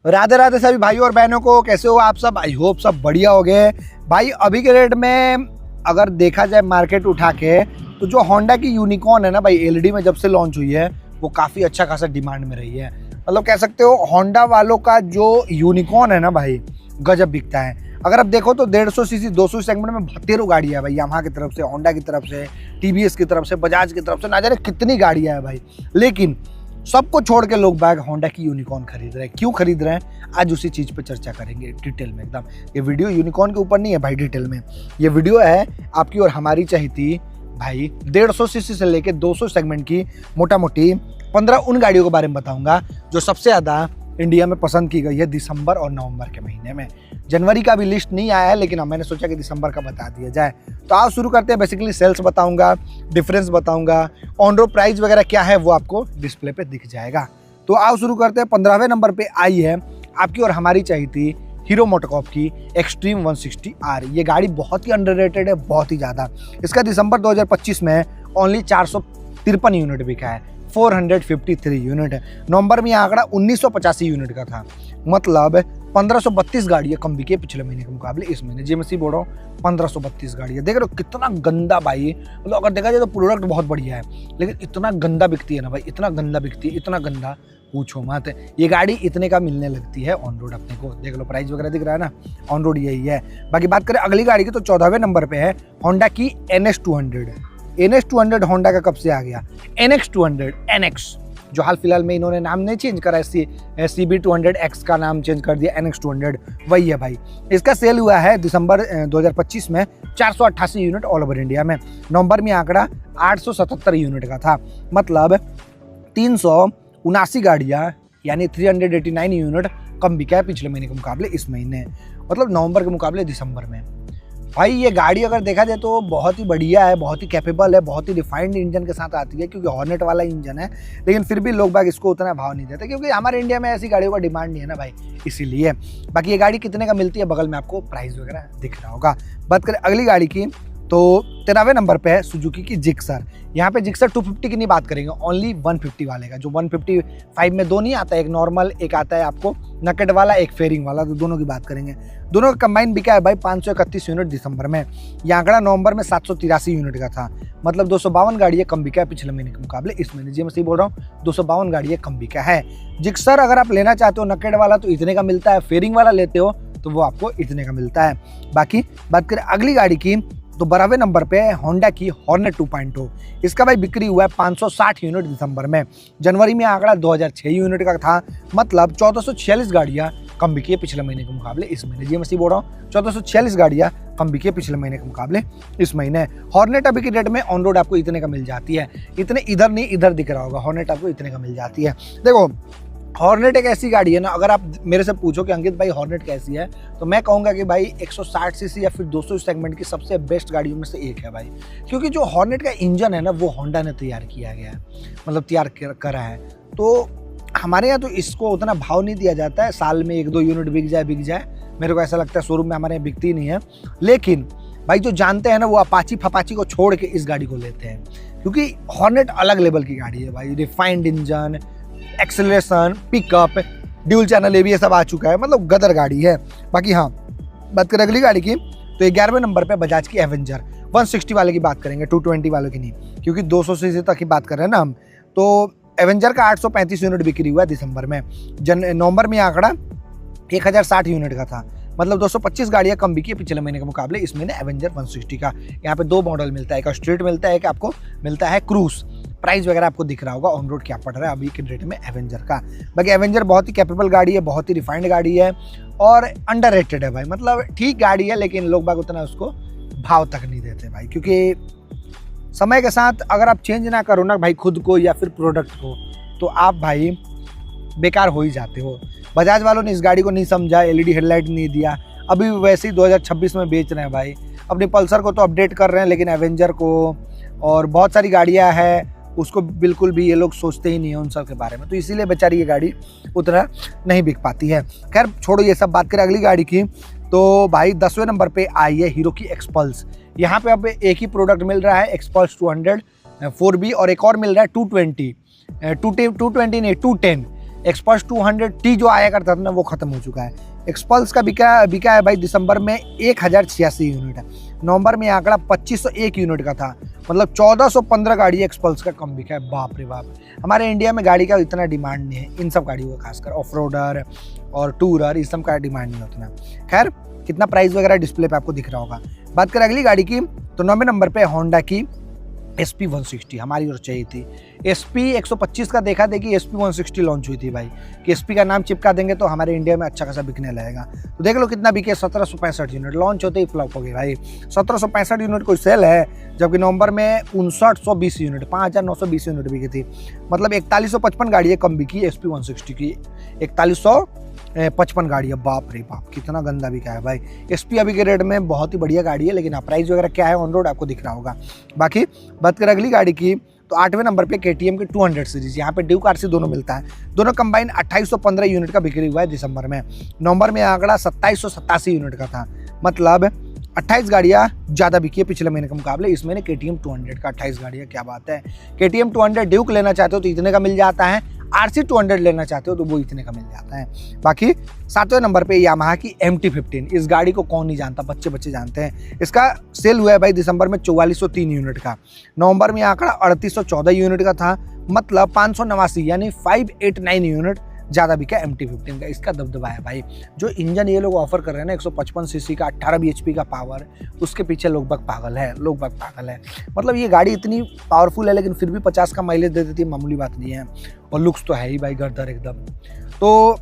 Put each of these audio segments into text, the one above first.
राधे राधे सभी भाइयों और बहनों को, कैसे हो आप सब? आई होप सब बढ़िया हो गए भाई। अभी के रेट में अगर देखा जाए मार्केट उठा के, तो जो होंडा की यूनिकॉर्न है ना भाई, एलईडी में जब से लॉन्च हुई है वो काफ़ी अच्छा खासा डिमांड में रही है। मतलब कह सकते हो होंडा वालों का जो यूनिकॉर्न है ना भाई, गजब बिकता है। अगर आप देखो तो 150 सीसी 200 सेगमेंट में 72 गाड़ियाँ है भाई, यामाहा की तरफ से, होंडा की तरफ से, टीवीएस की तरफ से, बजाज की तरफ से, ना जाने कितनी गाड़ियाँ है भाई। लेकिन सबको छोड़ के लोग बाग होंडा की यूनिकॉर्न खरीद रहे हैं। क्यों खरीद रहे हैं, आज उसी चीज़ पे चर्चा करेंगे डिटेल में एकदम। ये वीडियो यूनिकॉर्न के ऊपर नहीं है भाई, डिटेल में ये वीडियो है आपकी और हमारी चाहिए भाई। 150 सीसी से लेके 200 सेगमेंट की मोटा मोटी 15 उन गाड़ियों के बारे में बताऊंगा जो सबसे ज़्यादा इंडिया में पसंद की गई है दिसंबर और नवंबर के महीने में। जनवरी का भी लिस्ट नहीं आया है, लेकिन अब मैंने सोचा कि दिसंबर का बता दिया जाए। तो आओ शुरू करते हैं। बेसिकली सेल्स बताऊंगा, डिफरेंस बताऊंगा, ऑन रोड प्राइस वगैरह क्या है वो आपको डिस्प्ले पे दिख जाएगा। तो आओ शुरू करते हैं। 15वें नंबर पे आई है आपकी और हमारी चाहिए थी हीरो मोटोकॉर्प की एक्सट्रीम 160R। ये गाड़ी बहुत ही अंडररेटेड है, बहुत ही ज़्यादा। इसका दिसंबर 2025 में ओनली 453 यूनिट बिका है, 453 यूनिट है। नवंबर में यह आंकड़ा 1985 यूनिट का था, मतलब 1532 गाड़ियाँ कम बिकी पिछले महीने के मुकाबले इस महीने। जी मैं सी बोल रहा हूँ 1532 गाड़ियाँ। देख रहे हो कितना गंदा भाई। मतलब अगर देखा जाए तो प्रोडक्ट बहुत बढ़िया है, लेकिन इतना गंदा बिकती है ना भाई, इतना गंदा बिकती है, इतना गंदा पूछो मत। ये गाड़ी इतने का मिलने लगती है ऑन रोड अपने को। देख लो प्राइस वगैरह दिख रहा है ना, ऑन रोड यही है। बाकी बात करें अगली गाड़ी की तो 14वें नंबर पे है होंडा की NX200। NX200 होंडा का कब से आ गया? NX200 NX, जो हाल फिलहाल में इन्होंने नाम नहीं चेंज करा है, CB200X का नाम चेंज कर दिया, NX200 वही है भाई। इसका सेल हुआ है दिसंबर 2025 में 488 यूनिट ऑल ओवर इंडिया में। नवंबर में आंकड़ा 877 यूनिट का था, मतलब 379 गाड़ियाँ यानी 389 यूनिट कम बिका है पिछले महीने के मुकाबले इस महीने, मतलब नवंबर के मुकाबले दिसंबर में। भाई ये गाड़ी अगर देखा जाए तो बहुत ही बढ़िया है, बहुत ही कैपेबल है, बहुत ही रिफाइंड इंजन के साथ आती है, क्योंकि हॉर्नेट वाला इंजन है। लेकिन फिर भी लोग बाग इसको उतना भाव नहीं देते, क्योंकि हमारे इंडिया में ऐसी गाड़ियों का डिमांड नहीं है ना भाई, इसीलिए। बाकी ये गाड़ी कितने का मिलती है बगल में आपको प्राइस वगैरह दिख रहा होगा। बात करें अगली गाड़ी की तो 13वें नंबर पे है सुजुकी की जिक्सर। यहाँ पे जिक्सर 250 की नहीं बात करेंगे, ओनली 150 वाले का। जो 155 में दो नहीं आता, एक नॉर्मल एक आता है आपको नकेट वाला, एक फेयरिंग वाला, तो दोनों की बात करेंगे। दोनों का कंबाइन बिका है भाई 531 यूनिट दिसंबर में। यह आंकड़ा नवंबर में 783 यूनिट का था, मतलब 252 गाड़ियाँ कम बिका है पिछले महीने के मुकाबले इस महीने। जी मैं सही बोल रहा हूँ, 252 गाड़ियाँ कम बिका है। जिक्सर अगर आप लेना चाहते हो नकेट वाला तो इतने का मिलता है, फेयरिंग वाला लेते हो तो वो आपको इतने का मिलता है। बाकी बात करें अगली गाड़ी की तो 12वें नंबर पे है होंडा की हॉर्नेट 2.0। इसका भाई बिक्री हुआ है 560 यूनिट दिसंबर में। जनवरी में आंकड़ा 2006 यूनिट का था, मतलब 1446 गाड़ियाँ कम बिकी है पिछले महीने के मुकाबले इस महीने। जी मैं सी बोल रहा हूँ 1446 गाड़ियाँ कम बिकी है पिछले महीने के मुकाबले इस महीने। हॉर्नेट अभी की डेट में ऑन रोड आपको इतने का मिल जाती है, इतने इधर नहीं इधर दिख रहा होगा, हॉर्नेट आपको इतने का मिल जाती है। देखो हॉर्नेट एक ऐसी गाड़ी है ना, अगर आप मेरे से पूछो कि अंकित भाई हॉर्नेट कैसी है, तो मैं कहूँगा कि भाई 160 सीसी या फिर 200 सेगमेंट की सबसे बेस्ट गाड़ियों में से एक है भाई। क्योंकि जो हॉर्नेट का इंजन है ना वो होंडा ने तैयार किया गया है, मतलब तैयार करा है। तो हमारे यहाँ तो इसको उतना भाव नहीं दिया जाता है, साल में 1-2 यूनिट बिक जाए। मेरे को ऐसा लगता है शोरूम में हमारे यहाँ बिकती नहीं है। लेकिन भाई जो जानते हैं ना वो अपाची फपाची को छोड़ के इस गाड़ी को लेते हैं, क्योंकि हॉर्नेट अलग लेवल की गाड़ी है भाई। Refined engine, acceleration, pickup, dual channel ABS सब आ चुका है, मतलब गदर गाड़ी है। बाकी हाँ बात करें अगली गाड़ी की तो 11वें नंबर पे बजाज की एवेंजर 160 वाले की बात करेंगे, 220 वालों की नहीं, क्योंकि 200 सीसी तक की बात कर रहे हैं ना हम। तो एवेंजर का 835 यूनिट बिक्री हुआ दिसंबर में। नवंबर में आंकड़ा 1060 यूनिट का था, मतलब 225 गाड़ियाँ कम बिकी है पिछले महीने के मुकाबले इस महीने एवेंजर 160 का। यहाँ पे 2 मॉडल मिलता है, एक स्ट्रीट मिलता है, एक आपको मिलता है क्रूज। प्राइस वगैरह आपको दिख रहा होगा ऑन रोड क्या पड़ रहा है अभी के डेट में एवेंजर का। बाकी एवेंजर बहुत ही कैपेबल गाड़ी है, बहुत ही रिफाइंड गाड़ी है और अंडररेटेड है भाई। मतलब ठीक गाड़ी है, लेकिन लोग बाग उतना उसको भाव तक नहीं देते भाई, क्योंकि समय के साथ अगर आप चेंज ना करो ना भाई खुद को या फिर प्रोडक्ट को, तो आप भाई बेकार हो ही जाते हो। बजाज वालों ने इस गाड़ी को नहीं समझा, LED हेडलाइट नहीं दिया, अभी वैसे ही 2026 में बेच रहे हैं भाई। अपनी पल्सर को तो अपडेट कर रहे हैं, लेकिन एवेंजर को और बहुत सारी गाड़ियां हैं उसको बिल्कुल भी ये लोग सोचते ही नहीं है उन सब के बारे में, तो इसीलिए बेचारी ये गाड़ी उतना नहीं बिक पाती है। खैर छोड़ो ये सब, बात करें अगली गाड़ी की तो भाई 10वें नंबर पे आई है हीरो की एक्सपल्स। यहाँ पे अब एक ही प्रोडक्ट मिल रहा है, एक्सपल्स 200 4B, और एक और मिल रहा है 220 नहीं 210। एक्सपल्स 200T जो आया करता था ना वो खत्म हो चुका है। एक्सपल्स का बिका है भाई दिसंबर में 1086 यूनिट है। नवंबर में आंकड़ा 2501 यूनिट का था, मतलब 1415 गाड़ी एक्सपल्स का कम बिका है। बाप रे बाप, हमारे इंडिया में गाड़ी का इतना डिमांड नहीं है, इन सब गाड़ियों का खासकर ऑफ रोडर और टूरर इस सब का डिमांड नहीं उतना। खैर कितना प्राइस वगैरह डिस्प्ले पे आपको दिख रहा होगा। बात करें अगली गाड़ी की तो 9वें नंबर पे होंडा की SP 160 हमारी ओर चाहिए थी। SP 125 का देखा देखी SP 160 लॉन्च हुई थी भाई, कि SP का नाम चिपका देंगे तो हमारे इंडिया में अच्छा खासा बिकने लगेगा। तो देख लो कितना बिके, 1765 यूनिट, लॉन्च होते ही फ्लॉप हो गई भाई। 1765 यूनिट कोई सेल है, जबकि नवंबर में 5920 यूनिट 5920 यूनिट बिकी थी, मतलब 4155 गाड़ियाँ कम बिकी SP 160 की, 4155 गाड़ी है। बाप रे बाप कितना गंदा बिका है भाई। SP अभी के रेट में बहुत ही बढ़िया गाड़ी है, लेकिन प्राइस वगैरह क्या है ऑन रोड आपको दिख रहा होगा। बाकी बात करें अगली गाड़ी की तो 8वें नंबर पे KTM की 200 सीरीज, यहाँ पे ड्यूक RC दोनों मिलता है। दोनों कंबाइन 2815 यूनिट का बिक्री हुआ है दिसंबर में। नवंबर में आंकड़ा 2787 यूनिट का था, मतलब 28 गाड़ियाँ ज़्यादा बिकी है पिछले महीने के मुकाबले। इस महीने KTM 200 का 28 गाड़ियाँ, क्या बात है। KTM 200 ड्यूक लेना चाहते हो तो इतने का मिल जाता है, RC 200 लेना चाहते हो तो वो इतने का मिल जाता है। बाकी 7वें नंबर पे यामाहा की MT-15, इस गाड़ी को कौन नहीं जानता, बच्चे जानते हैं। इसका सेल हुआ है भाई दिसंबर में 4403 यूनिट का। नवंबर में आंकड़ा 3814 यूनिट का था, मतलब 589 यानी 589 यूनिट ज़्यादा बिका MT-15 का। इसका दबदबा है भाई, जो इंजन ये लोग ऑफर कर रहे हैं ना 155 सीसी का 18 bhp का पावर, उसके पीछे लोग बाग पागल है, मतलब ये गाड़ी इतनी पावरफुल है लेकिन फिर भी 50 का माइलेज दे देती है, मामूली बात नहीं है। और लुक्स तो है ही भाई गर्दर एकदम। तो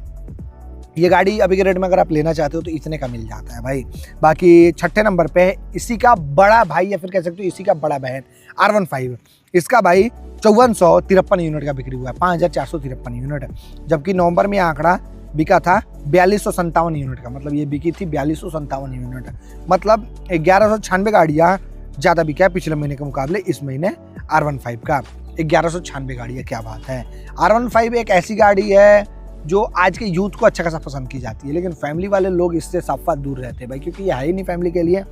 ये गाड़ी अभी के रेट में अगर आप लेना चाहते हो तो इतने का मिल जाता है भाई। बाकी 6ठे नंबर पे है इसी का बड़ा भाई या फिर कह सकते हो इसी का बड़ा बहन R15। इसका भाई 5453 यूनिट का बिक्री हुआ है, 5453 यूनिट, जबकि नवंबर में आंकड़ा बिका था 4257 यूनिट का, मतलब ये बिकी थी 4257 यूनिट, मतलब 1196 गाड़ियाँ ज़्यादा बिका है पिछले महीने के मुकाबले इस महीने R15 का। 1196 गाड़ियाँ, क्या बात है। R15 एक ऐसी गाड़ी है जो आज के यूथ को अच्छा खासा पसंद की जाती है, लेकिन फैमिली वाले लोग इससे साफा दूर रहते हैं भाई, क्योंकि ये है ही नहीं फैमिली के लिए।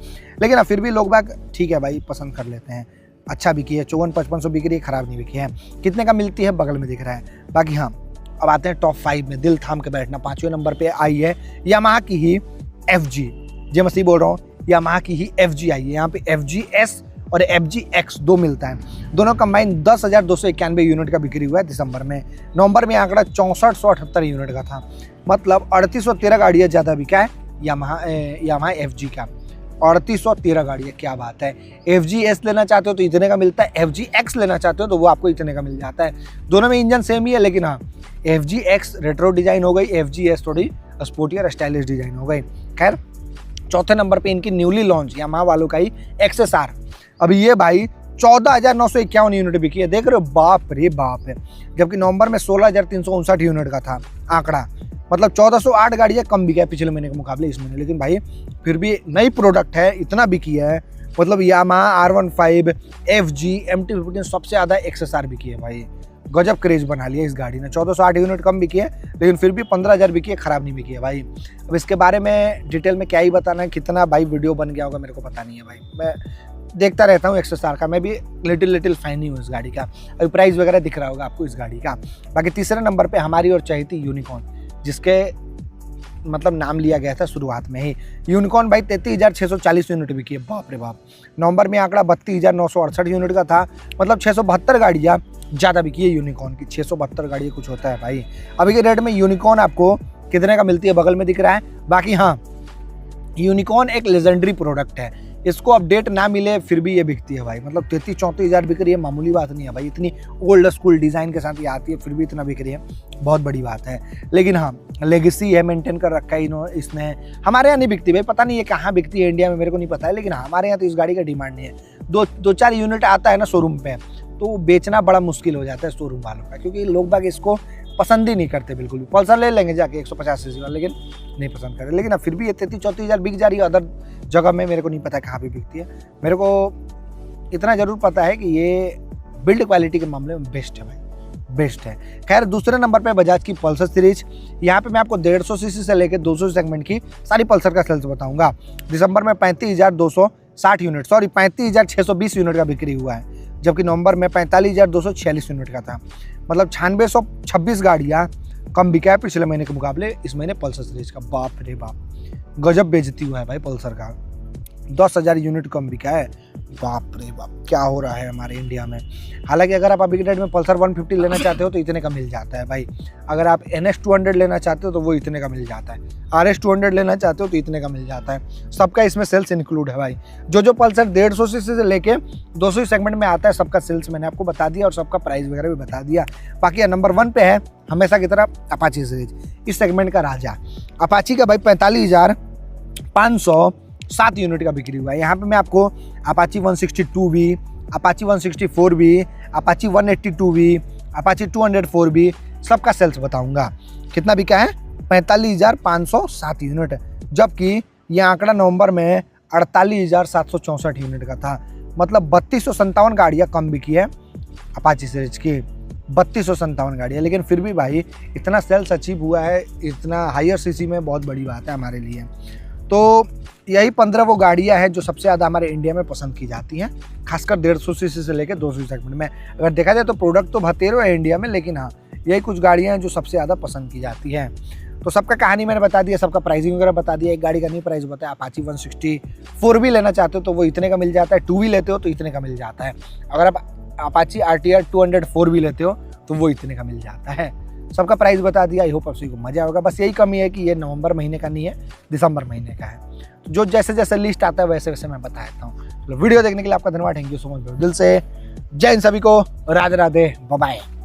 लेकिन फिर भी लोग बाग ठीक है भाई पसंद कर लेते हैं। अच्छा बिकी है, 54-5500 बिक रही है, खराब नहीं बिकी है। कितने का मिलती है बगल में दिख रहा है। बाकी हाँ अब आते हैं टॉप 5 में, दिल थाम के बैठना। 5वें नंबर पे आई है यामाहा की ही FG, जे मैं सही बोल रहा हूँ, यामाहा की ही FG आई है। यहाँ पे FGS और FGX 2 मिलता है। दोनों कंबाइन 10,291 यूनिट का बिक्री हुआ है दिसंबर में। नवंबर में आंकड़ा 6478 यूनिट का था, मतलब 3813 गाड़ियाँ ज़्यादा बिका है यामाहा FG का। 3813 गाड़ियाँ, क्या बात है। FGS लेना चाहते हो तो इतने का मिलता है, FGX लेना चाहते हो तो वो आपको इतने का मिल जाता है। दोनों में इंजन सेम ही है, लेकिन हाँ FGX रेट्रो डिज़ाइन हो गई, FGS थोड़ी स्पोर्टी और स्टाइलिश डिज़ाइन हो गई। खैर 4थे नंबर पे इनकी न्यूली लॉन्च यामाहा वालों का ही XSR, अभी ये भाई 14,951 यूनिट बिकी है, देख रहे हो, बाप रे बाप है। जबकि नवंबर में 16,359 यूनिट का था आंकड़ा, मतलब 1408 गाड़ियाँ कम बिका है पिछले महीने के मुकाबले इस महीने। लेकिन भाई फिर भी नई प्रोडक्ट है, इतना बिकी है, मतलब यामाहा R15 FG MT-15 सबसे ज़्यादा XSR बिकी है भाई। गजब क्रेज बना लिया इस गाड़ी ने। 1408 यूनिट कम बिकी है, लेकिन फिर भी 15,000 बिकी है, खराब नहीं बिकी है भाई। अब इसके बारे में डिटेल में क्या ही बताना है, कितना भाई वीडियो बन गया होगा मेरे को पता नहीं है भाई, मैं देखता रहता हूँ XSR का, मैं भी लिटिल फैन ही हूँ इस गाड़ी का। अभी प्राइस वगैरह दिख रहा होगा आपको इस गाड़ी का। बाकी 3रे नंबर पे हमारी और चाहिए थी यूनिकॉर्न, जिसके मतलब नाम लिया गया था शुरुआत में ही। यूनिकॉर्न भाई 33,640 यूनिट बिकी है, बाप रे बाप। नवंबर में आंकड़ा 32,968 यूनिट का था, मतलब 672 गाड़ियाँ ज़्यादा बिकी है यूनिकॉर्न की। 672 गाड़ियाँ कुछ होता है भाई। अभी के रेट में यूनिकॉर्न आपको कितने का मिलती है बगल में दिख रहा है। बाकी हाँ यूनिकॉर्न एक लेजेंडरी प्रोडक्ट है, इसको अपडेट ना मिले फिर भी ये बिकती है भाई, मतलब 33-34 हज़ार बिक रही है, मामूली बात नहीं है भाई। इतनी ओल्ड स्कूल डिज़ाइन के साथ ये आती है फिर भी इतना बिक रही है, बहुत बड़ी बात है। लेकिन हाँ लेगेसी है, मेंटेन कर रखा है इसने। हमारे यहाँ नहीं बिकती भाई, पता नहीं ये कहाँ बिकती है इंडिया में, मेरे को नहीं पता है, लेकिन हमारे यहाँ तो इस गाड़ी का डिमांड नहीं है। दो चार यूनिट आता है ना शोरूम पे, तो बेचना बड़ा मुश्किल हो जाता है शोरूम वालों का, क्योंकि लोग बाग इसको पसंद ही नहीं करते बिल्कुल भी। पल्सर ले लेंगे जाके 150 सीसी वाला, लेकिन नहीं पसंद करते। लेकिन फिर भी ये 33-34 हज़ार बिक जा रही है अदर जगह में, मेरे को नहीं पता कहाँ पे बिकती है। मेरे को इतना ज़रूर पता है कि ये बिल्ड क्वालिटी के मामले में बेस्ट है भाई, बेस्ट है। खैर 2रे नंबर पे बजाज की पल्सर सीरीज, यहाँ पे मैं आपको 150 सीसी से लेकर 200 सेगमेंट की सारी पल्सर का सेल्स बताऊंगा। दिसंबर में 35,260 यूनिट, सॉरी 35,620 यूनिट का बिक्री हुआ है, जबकि नवंबर में 45,246 यूनिट का था, मतलब 9626 गाड़ियाँ कम बिका है पिछले महीने के मुकाबले इस महीने पल्सर सीरीज का। बाप रे बाप, गजब बेइज्जती हुआ है भाई पल्सर का, 10,000 यूनिट कम बिका है। बाप रे बाप, क्या हो रहा है हमारे इंडिया में। हालांकि अगर आप अभी के डेट में पल्सर 150 लेना चाहते हो तो इतने का मिल जाता है भाई। अगर आप NS 200 लेना चाहते हो तो वो इतने का मिल जाता है। RS 200 लेना चाहते हो तो इतने का मिल जाता है। सबका इसमें सेल्स इंक्लूड है भाई। जो पल्सर 150 सीसी से लेके 200 सेगमेंट में आता है सबका सेल्स मैंने आपको बता दिया और सबका प्राइस वगैरह भी बता दिया। बाकी नंबर 1 पे है हमेशा की तरह अपाची सीरीज, इस सेगमेंट का राजा। अपाची का भाई 45,507 यूनिट का बिक्री हुआ है। यहाँ पे मैं आपको Apache 162V, Apache 164V, Apache 182V, Apache 204V सबका सेल्स बताऊंगा। कितना बिका है? 45,507 यूनिट, जबकि यह आंकड़ा नवंबर में 48,764 यूनिट का था। मतलब 3257 गाड़ियाँ कम बिकी है अपाची सीरीज की, 3257 गाड़ियाँ। लेकिन फिर भी भाई इतना सेल्स अचीव हुआ है, इतना हायर सीसी में बहुत बड़ी बात है हमारे लिए। तो यही 15 वो गाड़ियाँ हैं जो सबसे ज़्यादा हमारे इंडिया में पसंद की जाती हैं, खासकर 150 सीसी से लेकर 200 सेगमेंट में। अगर देखा जाए तो प्रोडक्ट तो बतेरो है इंडिया में, लेकिन हाँ यही कुछ गाड़ियाँ हैं जो सबसे ज़्यादा पसंद की जाती हैं। तो सबका कहानी मैंने बता दिया, सबका प्राइसिंग वगैरह बता दिया। एक गाड़ी का नहीं प्राइस बताया। अपाची 164 लेना चाहते हो तो वो इतने का मिल जाता है, 2V लेते हो तो इतने का मिल जाता है। अगर आप अपाची RTR 204 लेते हो तो वो इतने का मिल जाता है। सबका प्राइस बता दिया। आई होप आप सभी को मजा होगा। बस यही कमी है कि ये नवंबर महीने का नहीं है, दिसंबर महीने का है। जो जैसे जैसे लिस्ट आता है वैसे वैसे मैं बता देता हूँ। तो वीडियो देखने के लिए आपका धन्यवाद, थैंक यू सो मच दिल से। जय हिंद सभी को, राधे राधे, बाय बाय।